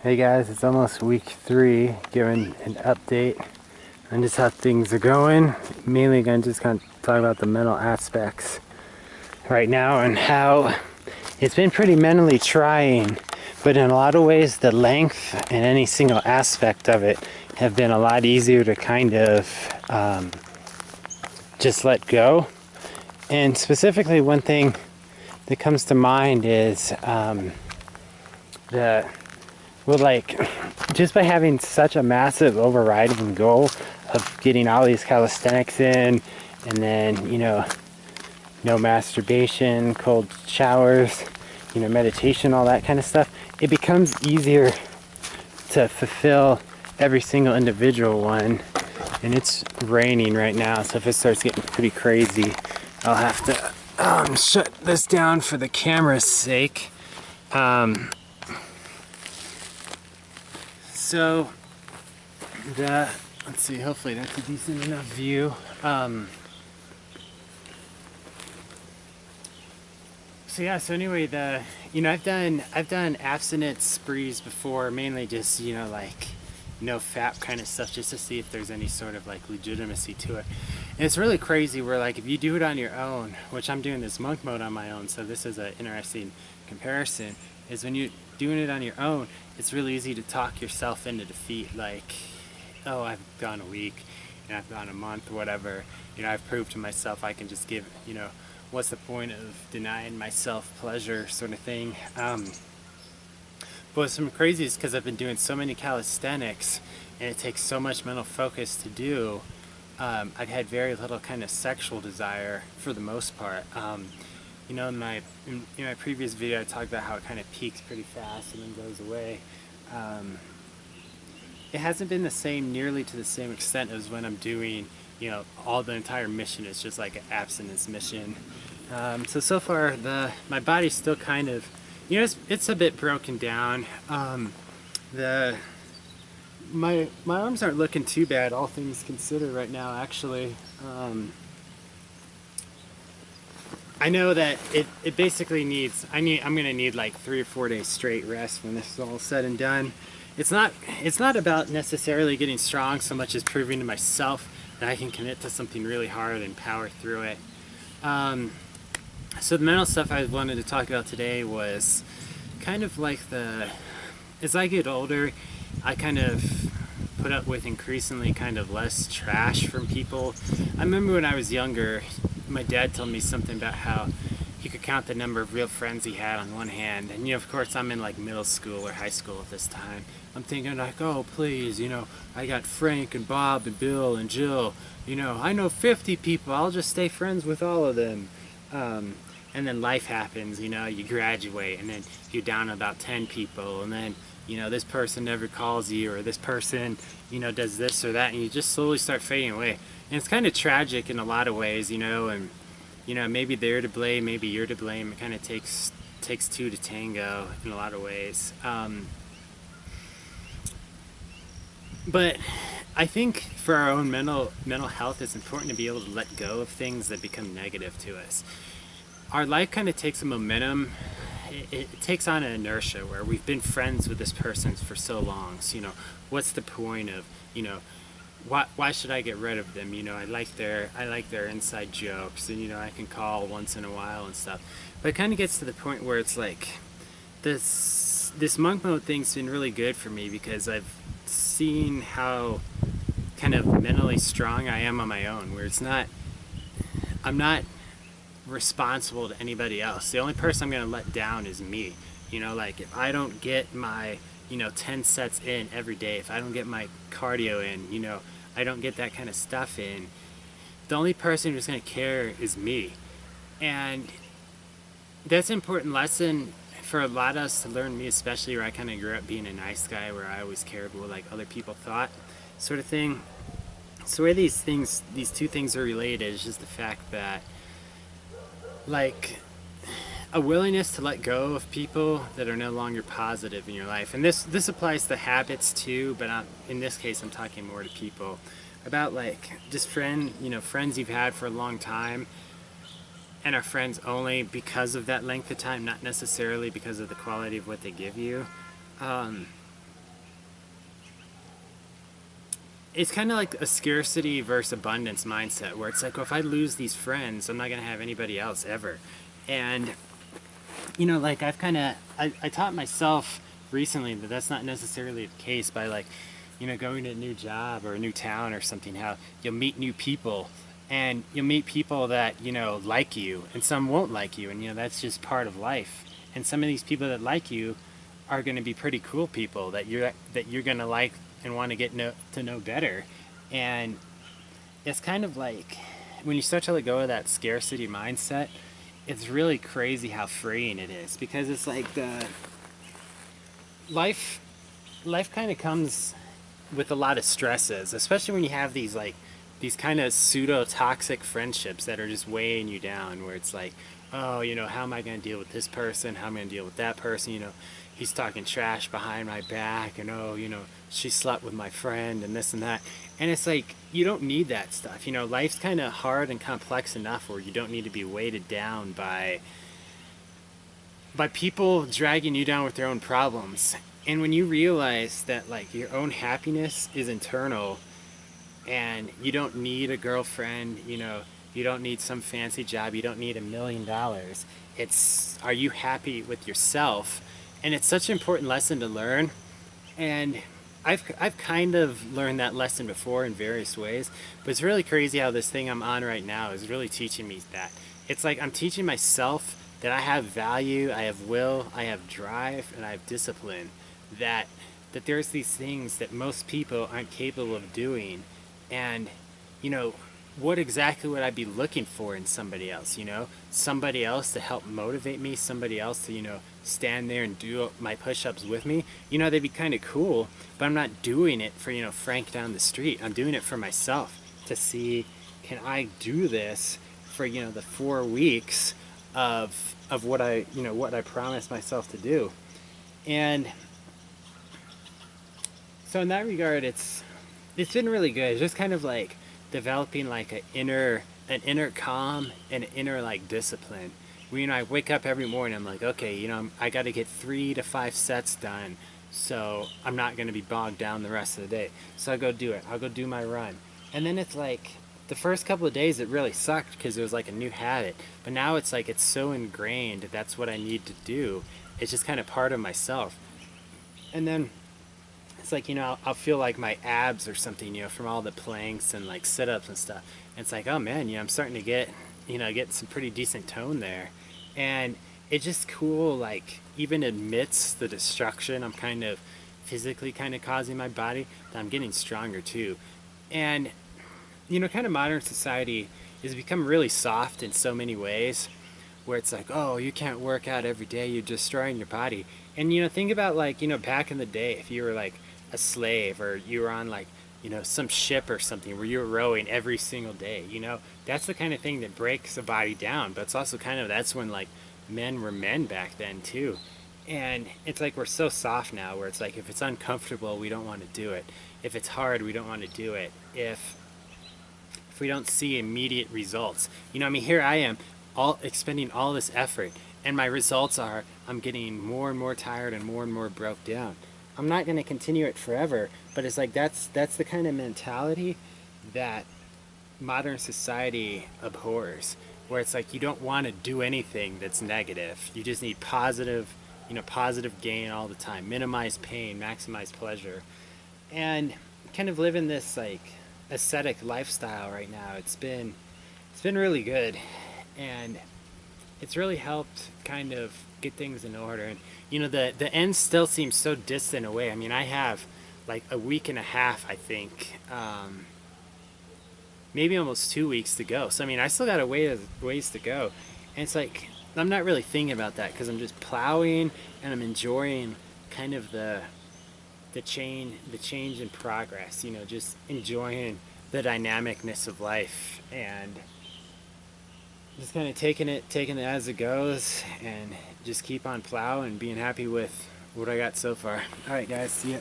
Hey guys, it's almost week 3, giving an update on just how things are going. Mainly gonna just kind of talk about the mental aspects right now and how it's been pretty mentally trying, but in a lot of ways the length and any single aspect of it have been a lot easier to kind of just let go. And specifically one thing that comes to mind is just by having such a massive overriding goal of getting all these calisthenics in, and then, no masturbation, cold showers, meditation, all that kind of stuff, it becomes easier to fulfill every single individual one. And it's raining right now, so if it starts getting pretty crazy, I'll have to shut this down for the camera's sake. So, let's see, hopefully that's a decent enough view. So anyway, I've done abstinence sprees before, mainly just, no fap kind of stuff, just to see if there's any sort of legitimacy to it. And it's really crazy where if you do it on your own, which I'm doing this monk mode on my own, so this is an interesting comparison, is when you're doing it on your own, it's really easy to talk yourself into defeat, oh, I've gone a week, and I've gone a month, whatever, I've proved to myself I can just give, what's the point of denying myself pleasure, sort of thing. But what's some crazy is because I've been doing so many calisthenics, and it takes so much mental focus to do, I've had very little kind of sexual desire for the most part. In my previous video, I talked about how it kind of peaks pretty fast and then goes away. It hasn't been the same, nearly to the same extent as when I'm doing, all the entire mission is just like an abstinence mission. So far, my body's still kind of, it's a bit broken down. My arms aren't looking too bad, all things considered, right now, actually. I know that it basically needs, I'm gonna need 3 or 4 days straight rest when this is all said and done. It's not about necessarily getting strong so much as proving to myself that I can commit to something really hard and power through it. So the mental stuff I wanted to talk about today was kind of as I get older, I kind of put up with increasingly kind of less trash from people. I remember when I was younger, my dad told me something about how he could count the number of real friends he had on one hand, and of course I'm in middle school or high school at this time. I'm thinking oh please, I got Frank and Bob and Bill and Jill, I know 50 people, I'll just stay friends with all of them. And then life happens, you graduate, and then you're down to about 10 people, and then this person never calls you, or this person does this or that, and you just slowly start fading away. And it's kind of tragic in a lot of ways, and maybe they're to blame, maybe you're to blame. It kind of takes two to tango in a lot of ways. But I think for our own mental health, it's important to be able to let go of things that become negative to us. Our life kind of takes a momentum. It takes on an inertia where we've been friends with this person for so long. So, what's the point of, why should I get rid of them? I like their inside jokes, and I can call once in a while and stuff. But it kind of gets to the point where it's this monk mode thing's been really good for me, because I've seen how kind of mentally strong I am on my own, where I'm not responsible to anybody else. The only person I'm going to let down is me. If I don't get my 10 sets in every day, if I don't get my cardio in, I don't get that kind of stuff in, the only person who's going to care is me. And that's an important lesson for a lot of us to learn, me especially, where I kind of grew up being a nice guy, where I always cared what other people thought, sort of thing. So where these two things are related is just the fact that a willingness to let go of people that are no longer positive in your life. And this applies to habits too, but in this case I'm talking more to people about just friends you've had for a long time, and are friends only because of that length of time, not necessarily because of the quality of what they give you. it's kind of like a scarcity versus abundance mindset where it's like, well, if I lose these friends, I'm not going to have anybody else ever. And, like I taught myself recently that that's not necessarily the case by like, going to a new job or a new town or something, how you'll meet new people and you'll meet people that, like you and some won't like you. And, that's just part of life. And some of these people that like you are going to be pretty cool people that you're going to like and want to to know better. And it's kind of like when you start to let go of that scarcity mindset, it's really crazy how freeing it is, because it's like the life kind of comes with a lot of stresses, especially when you have these kind of pseudo toxic friendships that are just weighing you down, where it's like, oh, how am I going to deal with this person? How am I going to deal with that person? He's talking trash behind my back, and oh, she slept with my friend and this and that. And it's like, you don't need that stuff. Life's kind of hard and complex enough where you don't need to be weighted down by people dragging you down with their own problems. And when you realize that like your own happiness is internal, and you don't need a girlfriend, you don't need some fancy job, you don't need $1 million. It's, are you happy with yourself? And it's such an important lesson to learn. And I've kind of learned that lesson before in various ways, but it's really crazy how this thing I'm on right now is really teaching me that. It's like I'm teaching myself that I have value, I have will, I have drive, and I have discipline. That there's these things that most people aren't capable of doing. And, what exactly would I be looking for in somebody else? Somebody else to help motivate me, somebody else to, stand there and do my push-ups with me. They'd be kind of cool, but I'm not doing it for, Frank down the street. I'm doing it for myself to see, can I do this for, the 4 weeks of what what I promised myself to do. And so in that regard, it's been really good. It's just kind of like developing like an inner calm and an inner like discipline. Where, I wake up every morning, I'm like, okay, I got to get 3 to 5 sets done, so I'm not going to be bogged down the rest of the day. So I go do it. I'll go do my run. And then it's like the first couple of days it really sucked because it was like a new habit. But now it's like it's so ingrained that that's what I need to do. It's just kind of part of myself. And then it's like, I'll feel like my abs or something, from all the planks and like sit-ups and stuff. And it's like, oh man, I'm starting to get some pretty decent tone there. And it's just cool, like, even amidst the destruction I'm kind of physically kind of causing my body, that I'm getting stronger too. And, kind of modern society has become really soft in so many ways, where it's like, oh, you can't work out every day, you're destroying your body. And, think about like, back in the day, if you were like a slave, or you were on like, some ship or something where you're rowing every single day, that's the kind of thing that breaks a body down. But it's also kind of, that's when like men were men back then too. And it's like we're so soft now, where it's like if it's uncomfortable, we don't want to do it. If it's hard, we don't want to do it. If we don't see immediate results, here I am, all expending all this effort, and my results are I'm getting more and more tired and more broke down. I'm not going to continue it forever, but it's like that's the kind of mentality that modern society abhors, where it's like you don't want to do anything that's negative. You just need positive, positive gain all the time. Minimize pain, maximize pleasure. And kind of living this like ascetic lifestyle right now, it's been really good. And it's really helped kind of get things in order. And the end still seems so distant away. I have like a week and a half, I think, maybe almost 2 weeks to go. So I still got a ways to go. And it's like I'm not really thinking about that, because I'm just plowing and I'm enjoying kind of the change in progress. Just enjoying the dynamicness of life, and just kind of taking it as it goes, and just keep on plowing, being happy with what I got so far. All right, guys, see ya.